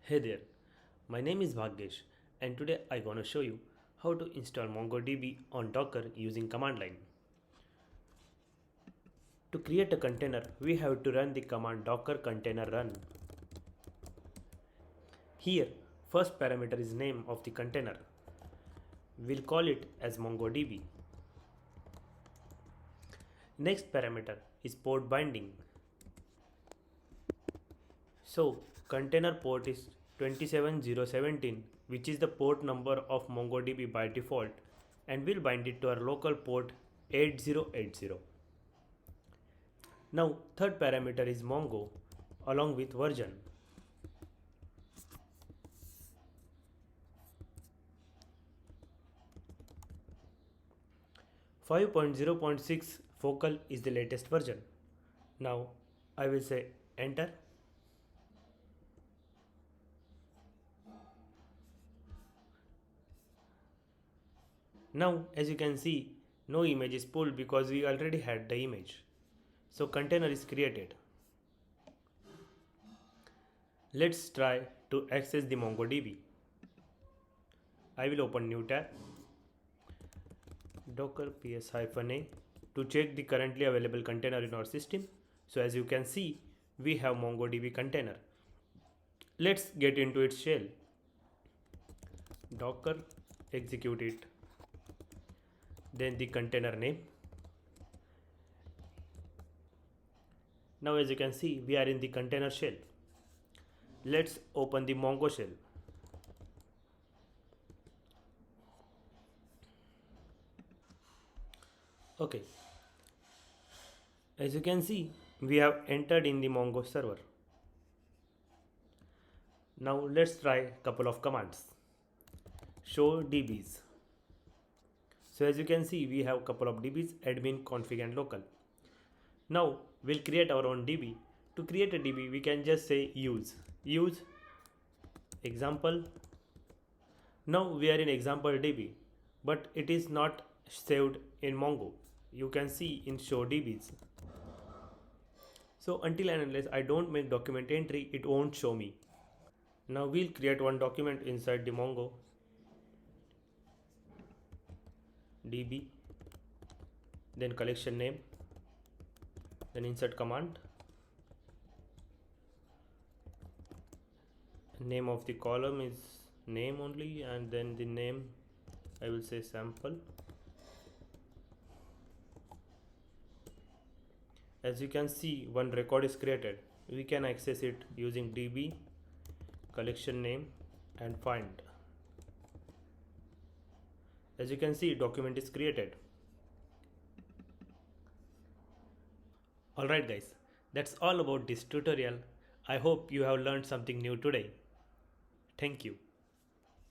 Hey there, my name is Bhagyesh and today I'm gonna show you how to install MongoDB on Docker using command line. To create a container, we have to run the command docker container run. Here, first parameter is name of the container. We'll call it as MongoDB. Next parameter is port binding. So, container port is 27017, which is the port number of MongoDB by default, and we'll bind it to our local port 8080. Now, third parameter is Mongo along with version. 5.0.6 focal is the latest version. Now, I will say enter. Now, as you can see, no image is pulled because we already had the image. So container is created. Let's try to access the MongoDB. I will open new tab, docker ps-a to check the currently available container in our system. So as you can see, we have MongoDB container. Let's get into its shell. Docker execute it, then the container name. Now as you can see, we are in the container shell. Let's open the Mongo shell. Okay, as you can see, we have entered in the Mongo server. Now let's try a couple of commands. Show DBs. So as you can see, we have a couple of DBs, admin, config and local. Now we'll create our own DB. To create a DB, we can just say use example. Now we are in example DB, but it is not saved in Mongo. You can see in show DBs. So until and unless I don't make document entry, it won't show me. Now we'll create one document inside the Mongo DB, then collection name, then insert command, name of the column is name only, and then the name I will say sample. As you can see, one record is created. We can access it using DB, collection name and find. As you can see, document is created. Alright guys, that's all about this tutorial. I hope you have learned something new today. Thank you.